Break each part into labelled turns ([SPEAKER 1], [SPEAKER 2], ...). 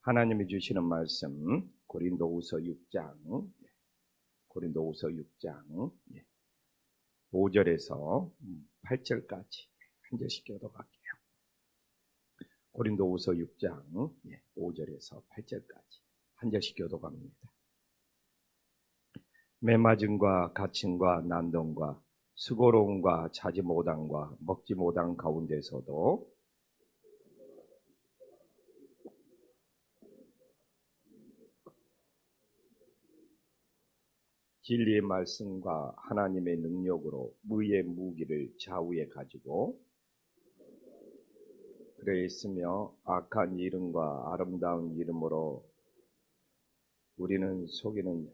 [SPEAKER 1] 하나님이 주시는 말씀 고린도후서 6장 5절에서 8절까지 한 절씩 교독할게요. 고린도후서 6장 5절에서 8절까지 한 절씩 교독합니다. 매맞음과 갇힘과 난동과 수고로움과 자지 못함과 먹지 못함 가운데서도 진리의 말씀과 하나님의 능력으로 의의 무기를 좌우에 가지고 그래 있으며 악한 이름과 아름다운 이름으로 우리는 속이는,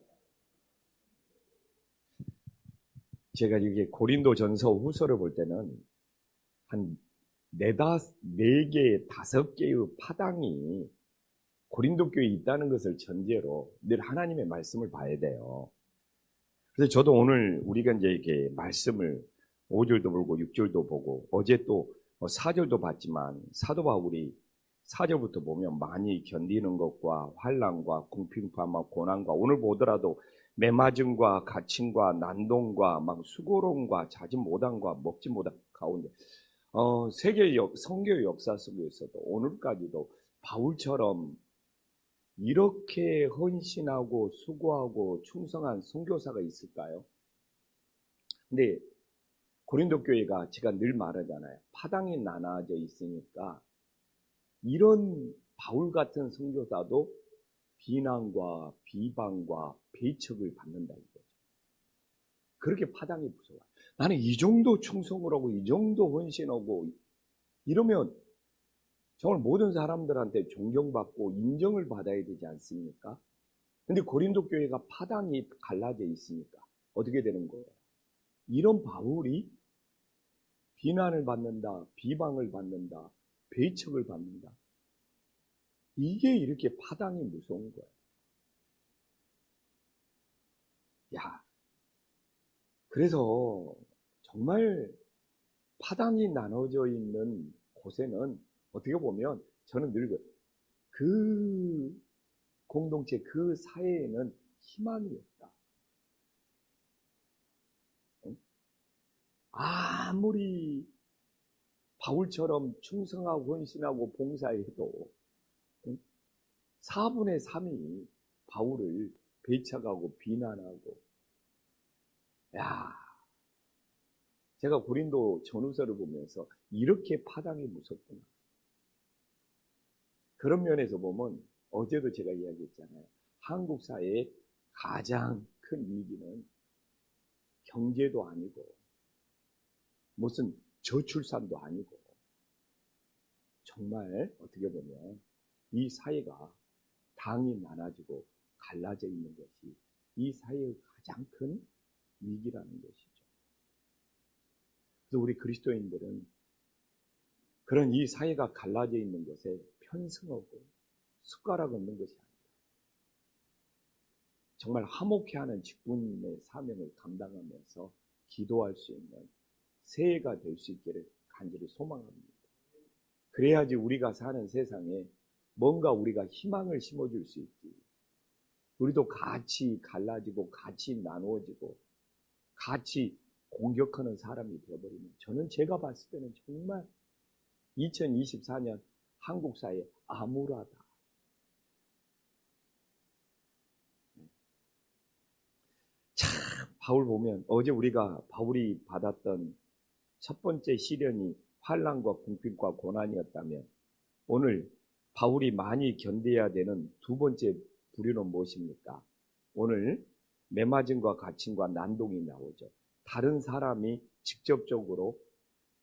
[SPEAKER 1] 제가 이게 고린도전서 후서를 볼 때는 한 4개, 5개의 파당이 고린도 교회에 있다는 것을 전제로 늘 하나님의 말씀을 봐야 돼요. 그래서 저도 오늘 우리가 이제 이렇게 말씀을 5절도 보고 6절도 보고 어제 또 4절도 봤지만 사도 바울이 4절부터 보면 많이 견디는 것과 환난과 궁핍과 고난과 오늘 보더라도 매맞음과 갇힘과 난동과 막 수고로움과 자지 못함과 먹지 못함 가운데 세계 선교 역사 속에서도 오늘까지도 바울처럼 이렇게 헌신하고 수고하고 충성한 선교사가 있을까요? 근데 고린도 교회가 제가 늘 말하잖아요. 파당이 나눠져 있으니까 이런 바울 같은 선교사도 비난과 비방과 배척을 받는다 이거죠. 그렇게 파당이 무서워요. 나는 이 정도 충성을 하고 이 정도 헌신하고 이러면 정말 모든 사람들한테 존경받고 인정을 받아야 되지 않습니까? 근데 고린도 교회가 파당이 갈라져 있으니까 어떻게 되는 거예요? 이런 바울이 비난을 받는다, 비방을 받는다, 배척을 받는다. 이게 이렇게 파당이 무서운 거예요. 야, 그래서 정말 파당이 나눠져 있는 곳에는 어떻게 보면 저는 늘 그 공동체, 그 사회에는 희망이 없다. 아무리 바울처럼 충성하고 헌신하고 봉사해도 4분의 3이 바울을 배척하고 비난하고, 제가 고린도 전후서를 보면서 이렇게 파당이 무섭구나. 그런 면에서 보면 어제도 제가 이야기했잖아요. 한국 사회의 가장 큰 위기는 경제도 아니고 무슨 저출산도 아니고 정말 어떻게 보면 이 사회가 당이 나눠지고 갈라져 있는 것이 이 사회의 가장 큰 위기라는 것이죠. 그래서 우리 그리스도인들은 그런 이 사회가 갈라져 있는 것에 편승하고 숟가락 얹는 것이 아니라 정말 화목해하는 직분의 사명을 감당하면서 기도할 수 있는 새해가 될 수 있기를 간절히 소망합니다. 그래야지 우리가 사는 세상에 뭔가 우리가 희망을 심어줄 수 있지. 우리도 같이 갈라지고 같이 나누어지고 같이 공격하는 사람이 되어버리면 저는 제가 봤을 때는 정말 2024년 한국 사회에 암울하다. 참 바울 보면 어제 우리가 바울이 받았던 첫 번째 시련이 환난과 궁핍과 고난이었다면 오늘 바울이 많이 견뎌야 되는 두 번째 부류는 무엇입니까? 오늘 매맞음과 갇힘과 난동이 나오죠. 다른 사람이 직접적으로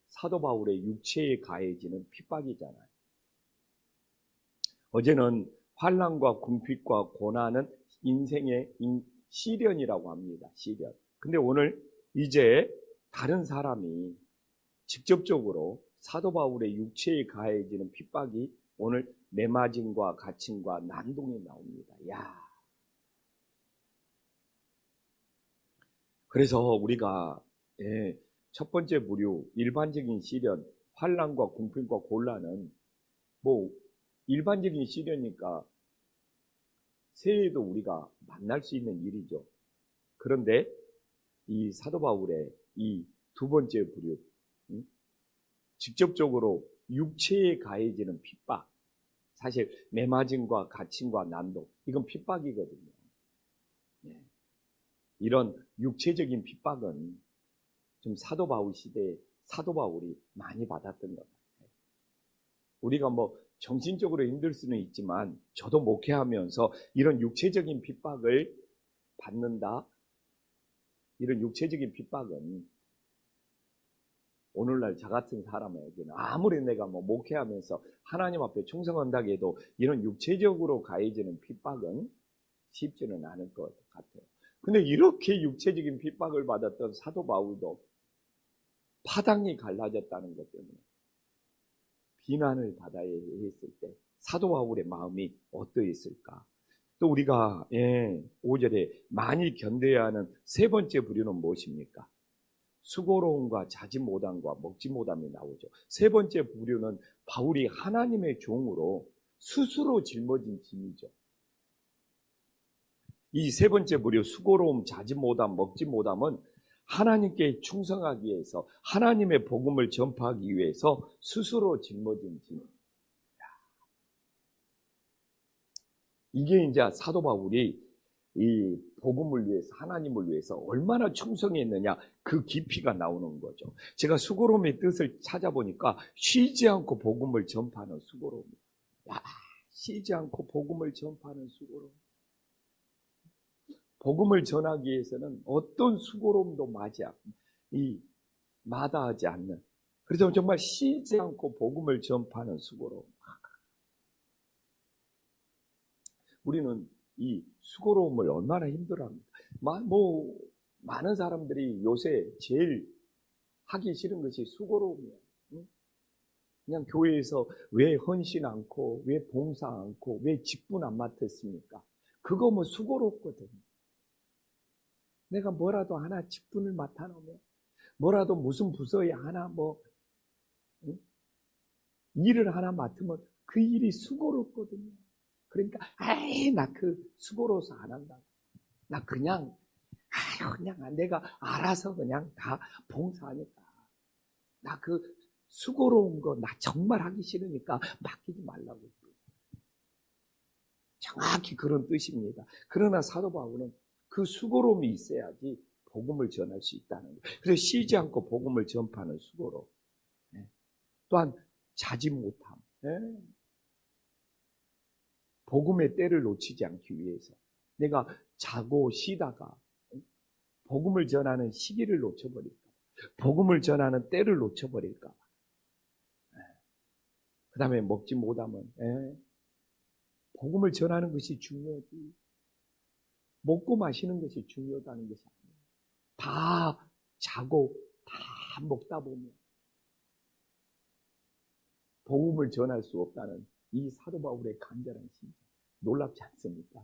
[SPEAKER 1] 사도 바울의 육체에 가해지는 핍박이잖아요. 어제는 환난과 궁핍과 고난은 인생의 시련이라고 합니다. 시련. 근데 오늘 이제 다른 사람이 직접적으로 사도 바울의 육체에 가해지는 핍박이 오늘 매맞음과 갇힘과 난동이 나옵니다. 그래서 우리가 첫 번째 부류 일반적인 시련, 환난과 궁핍과 곤란은 일반적인 시련이니까 새해에도 우리가 만날 수 있는 일이죠. 그런데 이 사도 바울의 이 두 번째 부류, 직접적으로 육체에 가해지는 핍박, 사실 매맞음과 갇힘과 난도, 이건 핍박이거든요. 이런 육체적인 핍박은 좀 사도 바울 시대에 사도 바울이 많이 받았던 것 같아요. 우리가 뭐 정신적으로 힘들 수는 있지만 저도 목회하면서 이런 육체적인 핍박을 받는다. 이런 육체적인 핍박은 오늘날 저 같은 사람에게는 아무리 내가 뭐 목회하면서 하나님 앞에 충성한다고 해도 이런 육체적으로 가해지는 핍박은 쉽지는 않을 것 같아요. 근데 이렇게 육체적인 핍박을 받았던 사도 바울도 파당이 갈라졌다는 것 때문에 비난을 받아야 했을 때 사도 바울의 마음이 어떠했을까? 또 우리가 5절에 많이 견뎌야 하는 세 번째 부류는 무엇입니까? 수고로움과 자지 못함과 먹지 못함이 나오죠. 세 번째 부류는 바울이 하나님의 종으로 스스로 짊어진 짐이죠. 이 세 번째 부류 수고로움, 자지 못함, 먹지 못함은 하나님께 충성하기 위해서 하나님의 복음을 전파하기 위해서 스스로 짊어진 짐. 이게 이제 사도 바울이 이 복음을 위해서 하나님을 위해서 얼마나 충성했느냐 그 깊이가 나오는 거죠. 제가 수고로움의 뜻을 찾아보니까 쉬지 않고 복음을 전파하는 수고로움. 쉬지 않고 복음을 전파하는 수고로움. 복음을 전하기 위해서는 어떤 수고로움도 마다하지 않는. 그래서 정말 쉬지 않고 복음을 전파하는 수고로움. 우리는 이 수고로움을 얼마나 힘들어합니까? 많은 사람들이 요새 제일 하기 싫은 것이 수고로움이에요. 그냥 교회에서 왜 헌신 않고, 왜 봉사 않고, 왜 직분 안 맡았습니까? 그거 뭐 수고롭거든요. 내가 뭐라도 하나 직분을 맡아놓으면, 뭐라도 무슨 부서에 하나 일을 하나 맡으면 그 일이 수고롭거든요. 그러니까 나 그 수고로워서 안 한다고. 나 그냥 내가 알아서 그냥 다 봉사하니까. 나 그 수고로운 거 나 정말 하기 싫으니까 맡기지 말라고. 정확히 그런 뜻입니다. 그러나 사도 바울은 그 수고로움이 있어야지 복음을 전할 수 있다는 거예요. 그래서 쉬지 않고 복음을 전파하는 수고로움. 또한 자지 못함. 복음의 때를 놓치지 않기 위해서 내가 자고 쉬다가 복음을 전하는 시기를 놓쳐버릴까 봐, 복음을 전하는 때를 놓쳐버릴까 봐. 그 다음에 먹지 못하면 복음을 전하는 것이 중요하지 먹고 마시는 것이 중요하다는 것이 아니에요. 다 자고 다 먹다 보면 복음을 전할 수 없다는 이 사도 바울의 간절한 심정 놀랍지 않습니까?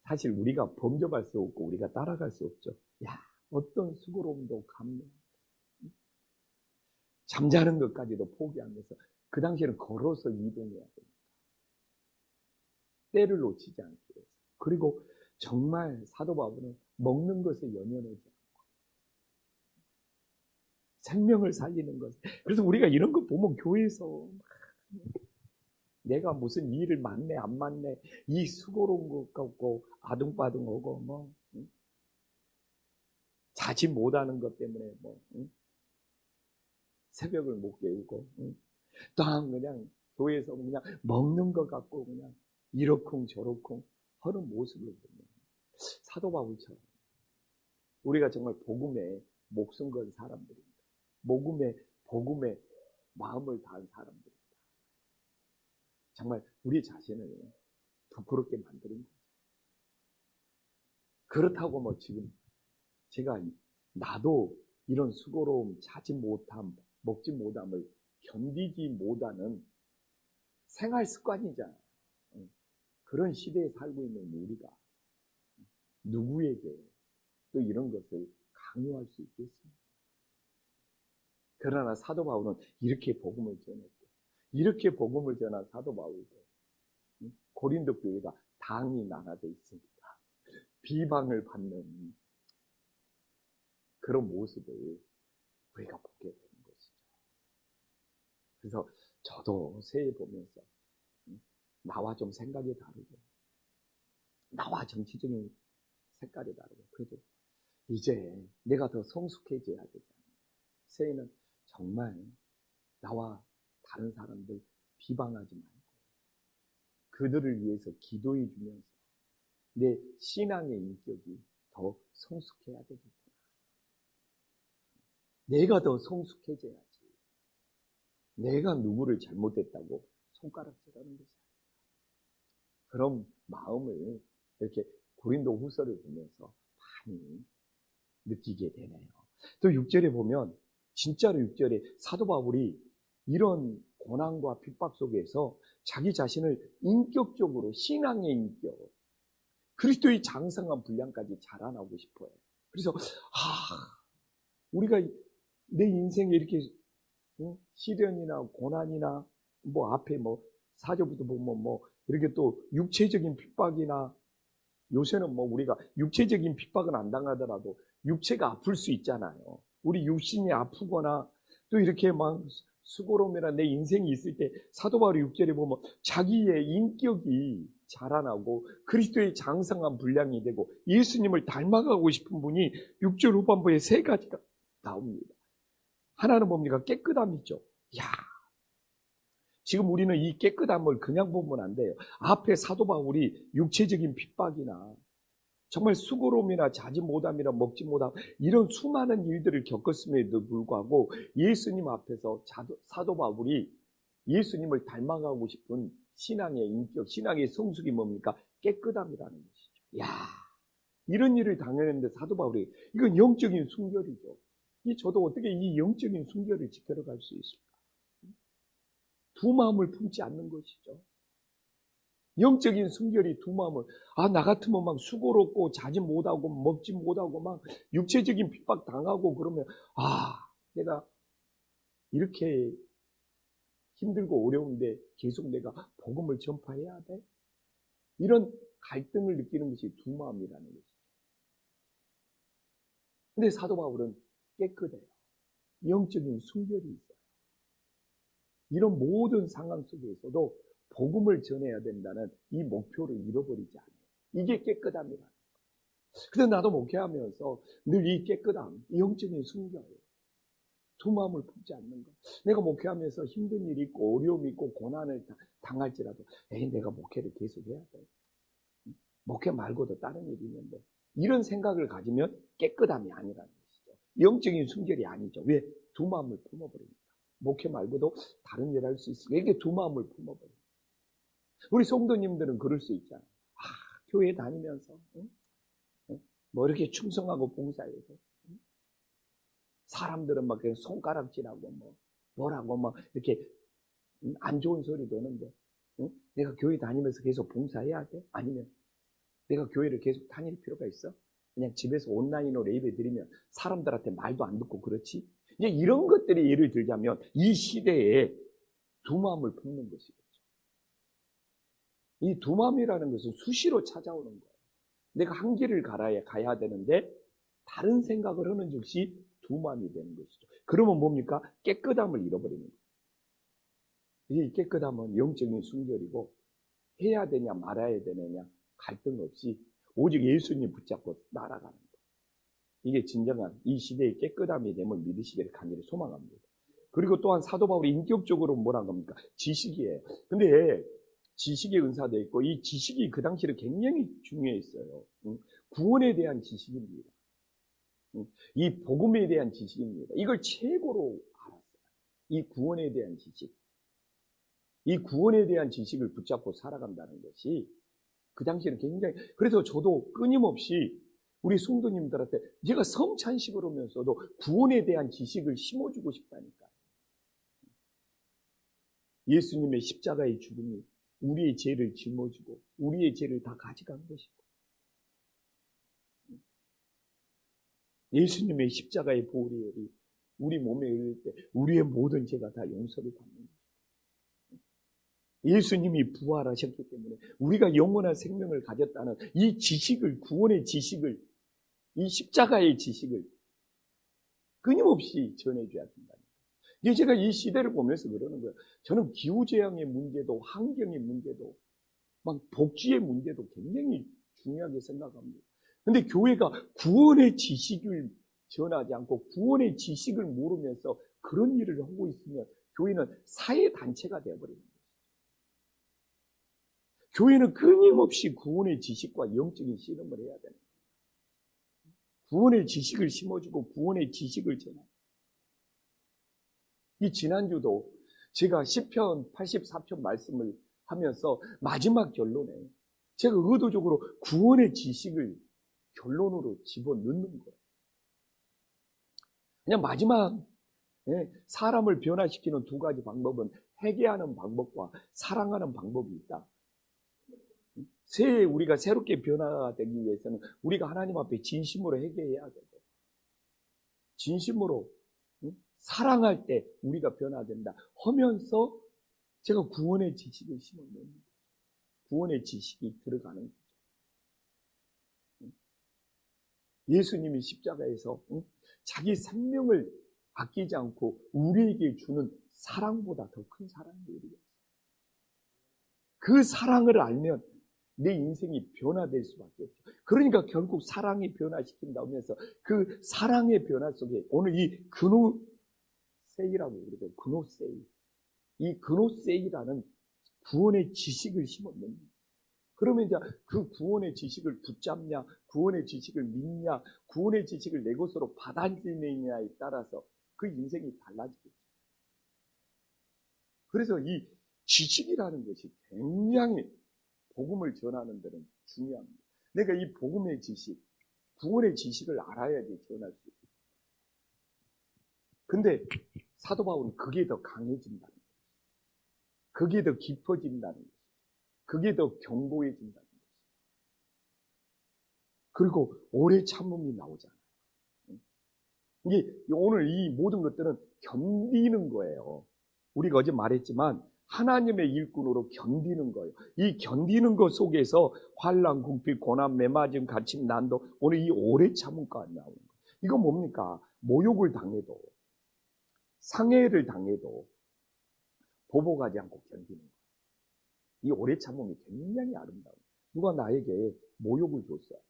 [SPEAKER 1] 사실 우리가 범접할 수 없고 우리가 따라갈 수 없죠. 어떤 수고로움도 감내. 잠자는 것까지도 포기하면서 그 당시에는 걸어서 이동해야 됩니다. 때를 놓치지 않기 위해서. 그리고 정말 사도 바울은 먹는 것에 연연하지 않고 생명을 살리는 것. 그래서 우리가 이런 거 보면 교회에서 내가 무슨 일을 맡네 안 맡네 이 수고로운 것 같고 아둥바둥하고 자지 못하는 것 때문에 새벽을 못 깨우고 또 그냥 교회에서 그냥 먹는 것 같고 그냥 이러쿵 저러쿵 하는 모습을 보면 사도 바울처럼 우리가 정말 복음에 목숨 건 사람들입니다. 복음에 마음을 다한 사람들입니다. 정말 우리 자신을 부끄럽게 만드는 거죠. 그렇다고 지금 나도 이런 수고로움, 자지 못함, 먹지 못함을 견디지 못하는 생활 습관이잖아요. 그런 시대에 살고 있는 우리가 누구에게 또 이런 것을 강요할 수 있겠습니까? 그러나 사도 바울은 이렇게 복음을 전했고 이렇게 복음을 전한 사도 바울도 고린도 교회가 당이 나눠져 있으니까 비방을 받는 그런 모습을 우리가 보게 되는 것이죠. 그래서 저도 새해 보면서 나와 좀 생각이 다르고 나와 정치적인 색깔이 다르고 그래도 이제 내가 더 성숙해져야 되잖아요. 새해는 정말 나와 다른 사람들 비방하지 말고 그들을 위해서 기도해 주면서 내 신앙의 인격이 더 성숙해야 되겠구나. 내가 더 성숙해져야지. 내가 누구를 잘못했다고 손가락질하는 것이 아니라 그런 마음을 이렇게 고린도 후서를 보면서 많이 느끼게 되네요. 또 6절에 보면 진짜로 6절에 사도 바울이 이런 고난과 핍박 속에서 자기 자신을 인격적으로 신앙의 인격, 그리스도의 장성한 분량까지 자라나고 싶어요. 그래서 우리가 내 인생에 이렇게 시련이나 고난이나 뭐 앞에 뭐 4절부터 보면 뭐 이렇게 또 육체적인 핍박이나 요새는 뭐 우리가 육체적인 핍박은 안 당하더라도 육체가 아플 수 있잖아요. 우리 육신이 아프거나 또 이렇게 막 수고로움이나 내 인생이 있을 때 사도 바울이 6절에 보면 자기의 인격이 자라나고 그리스도의 장성한 분량이 되고 예수님을 닮아가고 싶은 분이 6절 후반부에 세 가지가 나옵니다. 하나는 뭡니까? 깨끗함이죠. 야, 지금 우리는 이 깨끗함을 그냥 보면 안 돼요. 앞에 사도 바울이 육체적인 핍박이나 정말 수고로움이나 자지 못함이나 먹지 못함 이런 수많은 일들을 겪었음에도 불구하고 예수님 앞에서 사도 바울이 예수님을 닮아가고 싶은 신앙의 인격, 신앙의 성숙이 뭡니까? 깨끗함이라는 것이죠. 야, 이런 일을 당했는데 사도 바울이 이건 영적인 순결이죠. 저도 어떻게 이 영적인 순결을 지켜갈 수 있을까? 두 마음을 품지 않는 것이죠. 영적인 순결이 두 마음을 나 같으면 막 수고롭고 자지 못하고 먹지 못하고 막 육체적인 핍박 당하고 그러면 내가 이렇게 힘들고 어려운데 계속 내가 복음을 전파해야 돼? 이런 갈등을 느끼는 것이 두 마음이라는 것이죠. 근데 사도 바울은 깨끗해요. 영적인 순결이 있어요. 이런 모든 상황 속에서도 복음을 전해야 된다는 이 목표를 잃어버리지 않아요. 이게 깨끗함이라는 거예요. 그래서 나도 목회하면서 늘 이 깨끗함, 이 영적인 순결, 두 마음을 품지 않는 것. 내가 목회하면서 힘든 일이 있고 어려움이 있고 고난을 당할지라도 내가 목회를 계속해야 돼. 목회 말고도 다른 일이 있는데 이런 생각을 가지면 깨끗함이 아니라는 것이죠. 영적인 순결이 아니죠. 왜? 두 마음을 품어버립니다. 목회 말고도 다른 일을 할 수 있으니까 이게 두 마음을 품어버립니다. 우리 성도님들은 그럴 수 있잖아요. 교회 다니면서 뭐 이렇게 충성하고 봉사해서 사람들은 막 그냥 손가락질하고 뭐라고 막 이렇게 안 좋은 소리도 하는데 내가 교회 다니면서 계속 봉사해야 돼? 아니면 내가 교회를 계속 다닐 필요가 있어? 그냥 집에서 온라인으로 예배 드리면 사람들한테 말도 안 듣고 그렇지? 이제 이런 것들이 예를 들자면 이 시대에 두 마음을 품는 것이겠죠. 이 두 마음이라는 것은 수시로 찾아오는 거예요. 내가 한 길을 가야 되는데 다른 생각을 하는 즉시 두 마음이 되는 것이죠. 그러면 뭡니까? 깨끗함을 잃어버리는 거예요. 이 깨끗함은 영적인 순결이고 해야 되냐 말아야 되느냐 갈등 없이 오직 예수님 붙잡고 날아가는 거예요. 이게 진정한 이 시대의 깨끗함이 됨을 믿으시기를 간절히 소망합니다. 그리고 또한 사도 바울이 인격적으로 뭐란 겁니까? 지식이에요. 근데 지식의 은사도 있고 이 지식이 그 당시에 굉장히 중요했어요. 구원에 대한 지식입니다. 이 복음에 대한 지식입니다. 이걸 최고로 알았어요. 이 구원에 대한 지식. 이 구원에 대한 지식을 붙잡고 살아간다는 것이 그 당시에는 굉장히 그래서 저도 끊임없이 우리 성도님들한테 제가 성찬식을 하면서도 구원에 대한 지식을 심어주고 싶다니까요. 예수님의 십자가의 죽음이 우리의 죄를 짊어지고 우리의 죄를 다 가져간 것이고 예수님의 십자가의 보혈이 우리 몸에 흘릴 때 우리의 모든 죄가 다 용서를 받는 것이고 예수님이 부활하셨기 때문에 우리가 영원한 생명을 가졌다는 이 지식을, 구원의 지식을, 이 십자가의 지식을 끊임없이 전해줘야 된다. 이게 제가 이 시대를 보면서 그러는 거예요. 저는 기후재앙의 문제도, 환경의 문제도, 막 복지의 문제도 굉장히 중요하게 생각합니다. 근데 교회가 구원의 지식을 전하지 않고 구원의 지식을 모르면서 그런 일을 하고 있으면 교회는 사회단체가 되어버리는 거예요. 교회는 끊임없이 구원의 지식과 영적인 씨름을 해야 되는 거예요. 구원의 지식을 심어주고 구원의 지식을 전하고. 이 지난주도 제가 시편 84편 말씀을 하면서 마지막 결론에 제가 의도적으로 구원의 지식을 결론으로 집어넣는 거예요. 그냥 마지막 사람을 변화시키는 두 가지 방법은 회개하는 방법과 사랑하는 방법이 있다. 새해 우리가 새롭게 변화되기 위해서는 우리가 하나님 앞에 진심으로 회개해야 되고 진심으로 사랑할 때 우리가 변화된다 하면서 제가 구원의 지식을 심어놓는 구원의 지식이 들어가는 거죠. 예수님이 십자가에서 자기 생명을 아끼지 않고 우리에게 주는 사랑보다 더 큰 사랑이 우리가 그 사랑을 알면 내 인생이 변화될 수밖에 없죠. 그러니까 결국 사랑이 변화시킨다 하면서 그 사랑의 변화 속에 오늘 이 그노세이라고 그러죠. 그노세이. 이 그노세이라는 구원의 지식을 심어놓는. 그러면 이제 그 구원의 지식을 붙잡냐, 구원의 지식을 믿냐, 구원의 지식을 내 것으로 받아들이느냐에 따라서 그 인생이 달라지겠죠. 그래서 이 지식이라는 것이 굉장히 복음을 전하는 데는 중요합니다. 내가 이 복음의 지식, 구원의 지식을 알아야지 전할 수 있어요. 근데 사도 바울은 그게 더 강해진다는 거예요. 그게 더 깊어진다는 거예요. 그게 더 견고해진다는 거예요. 그리고 오래 참음이 나오잖아요. 이게 오늘 이 모든 것들은 견디는 거예요. 우리가 어제 말했지만 하나님의 일꾼으로 견디는 거예요. 이 견디는 것 속에서 환난, 궁핍, 고난, 매맞음, 갇힘, 난도 오늘 이 오래 참음까지 나오는 거예요. 이거 뭡니까? 모욕을 당해도 상해를 당해도 보복하지 않고 견디는 거예요. 이 오래 참음이 굉장히 아름다워요. 누가 나에게 모욕을 줬어요.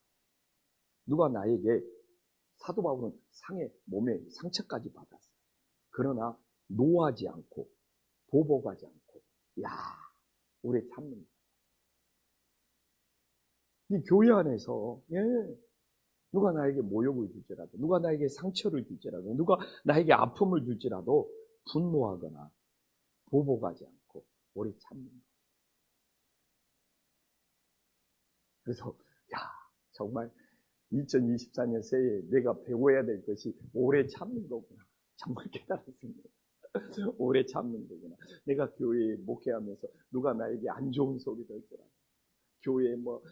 [SPEAKER 1] 누가 나에게 사도 바울은 상해, 몸에 상처까지 받았어요. 그러나 노하지 않고 보복하지 않고 오래 참는 거예요. 이 교회 안에서 누가 나에게 모욕을 줄지라도 누가 나에게 상처를 줄지라도 누가 나에게 아픔을 줄지라도 분노하거나 보복하지 않고 오래 참는 거예요. 그래서 정말 2024년 새해에 내가 배워야 될 것이 오래 참는 거구나. 정말 깨달았습니다. 오래 참는 거구나. 내가 교회에 목회하면서 누가 나에게 안 좋은 소리 들더라도 교회에 뭐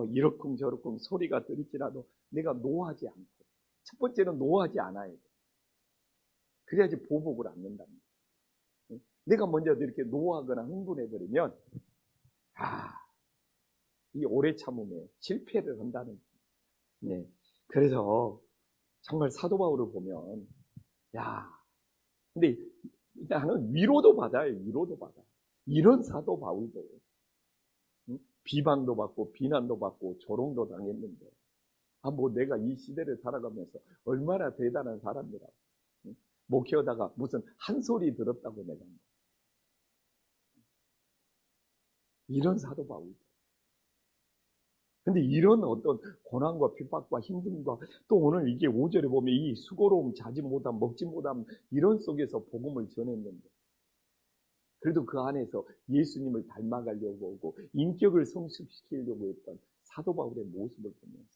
[SPEAKER 1] 이러쿵저러쿵 소리가 들을지라도 내가 노하지 않고 첫 번째는 노하지 않아야 돼. 그래야지 보복을 않는답니다. 내가 먼저 이렇게 노하거나 흥분해버리면 이 오래 참음에 실패를 한다는 거예요. 네. 그래서 정말 사도 바울을 보면 근데 나는 위로도 받아요. 위로도 받아. 이런 사도 바울도 비방도 받고 비난도 받고 조롱도 당했는데 내가 이 시대를 살아가면서 얼마나 대단한 사람이라고. 목회하다가 무슨 한 소리 들었다고 내가. 이런 사도 바울도. 근데 이런 어떤 고난과 핍박과 힘듦과 또 오늘 이게 5절에 보면 이 수고로움, 자지 못함, 먹지 못함 이런 속에서 복음을 전했는데 그래도 그 안에서 예수님을 닮아가려고 하고 인격을 성숙시키려고 했던 사도 바울의 모습을 보면서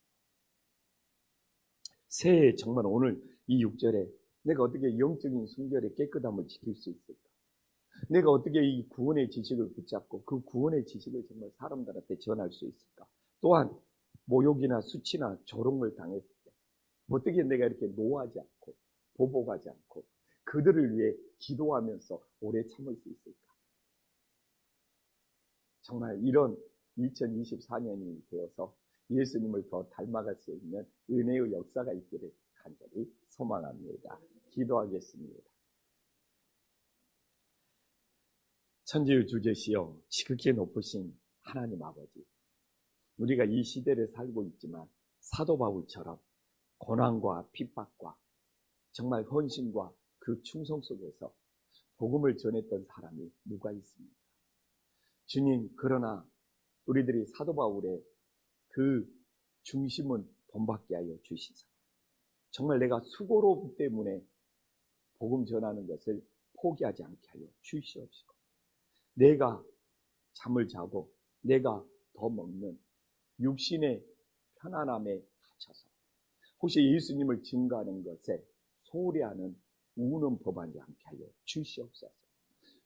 [SPEAKER 1] 새해 정말 오늘 이 6절에 내가 어떻게 영적인 순결의 깨끗함을 지킬 수 있을까? 내가 어떻게 이 구원의 지식을 붙잡고 그 구원의 지식을 정말 사람들한테 전할 수 있을까? 또한 모욕이나 수치나 조롱을 당했을 때 어떻게 내가 이렇게 노하지 않고 보복하지 않고 그들을 위해 기도하면서 오래 참을 수 있을까? 정말 이런 2024년이 되어서 예수님을 더 닮아갈 수 있는 은혜의 역사가 있기를 간절히 소망합니다. 기도하겠습니다. 천지의 주제시여 지극히 높으신 하나님 아버지, 우리가 이 시대를 살고 있지만 사도 바울처럼 고난과 핍박과 정말 헌신과 그 충성 속에서 복음을 전했던 사람이 누가 있습니까? 주님, 그러나 우리들이 사도 바울의 그 중심은 본받게 하여 주시사 정말 내가 수고로움 때문에 복음 전하는 것을 포기하지 않게 하여 주시옵시고, 내가 잠을 자고 내가 더 먹는 육신의 편안함에 갇혀서 혹시 예수님을 증거하는 것에 소홀히 하는 우는 법하지 않게 하여 주시옵소서.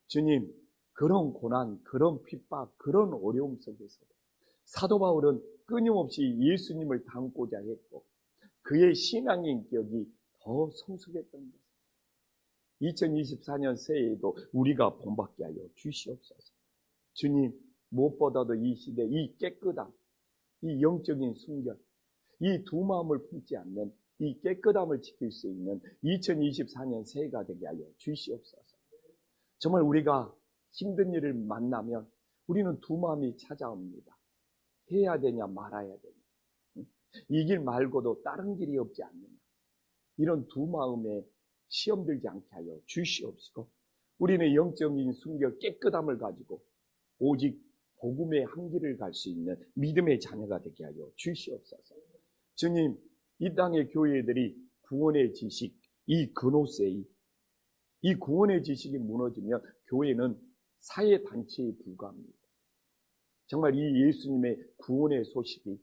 [SPEAKER 1] 주님, 그런 고난, 그런 핍박, 그런 어려움 속에서도 사도 바울은 끊임없이 예수님을 닮고자 했고 그의 신앙의 인격이 더 성숙했던 것. 2024년 새해에도 우리가 본받게 하여 주시옵소서. 주님, 무엇보다도 이 시대 이 깨끗함, 이 영적인 순결, 이 두 마음을 품지 않는 이 깨끗함을 지킬 수 있는 2024년 새해가 되게 하여 주시옵소서. 정말 우리가 힘든 일을 만나면 우리는 두 마음이 찾아옵니다. 해야 되냐 말아야 되냐, 이 길 말고도 다른 길이 없지 않느냐, 이런 두 마음에 시험 들지 않게 하여 주시옵시고, 우리는 영적인 순결 깨끗함을 가지고 오직 복음의 한길을 갈 수 있는 믿음의 자녀가 되게 하여 주시옵소서. 주님, 이 땅의 교회들이 구원의 지식, 이 그노세이, 이 구원의 지식이 무너지면 교회는 사회단체에 불과합니다. 정말 이 예수님의 구원의 소식이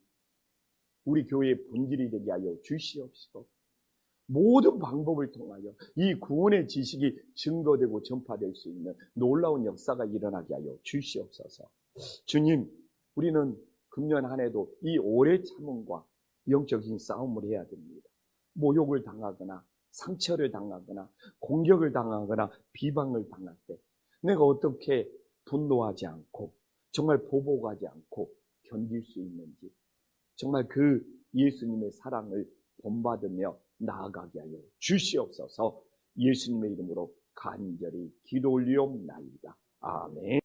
[SPEAKER 1] 우리 교회의 본질이 되게 하여 주시옵시고, 모든 방법을 통하여 이 구원의 지식이 증거되고 전파될 수 있는 놀라운 역사가 일어나게 하여 주시옵소서. 주님, 우리는 금년 한 해도 이 오래 참음과 영적인 싸움을 해야 됩니다. 모욕을 당하거나 상처를 당하거나 공격을 당하거나 비방을 당할 때 내가 어떻게 분노하지 않고 정말 보복하지 않고 견딜 수 있는지, 정말 그 예수님의 사랑을 본받으며 나아가게 하여 주시옵소서. 예수님의 이름으로 간절히 기도 올리옵나이다. 아멘.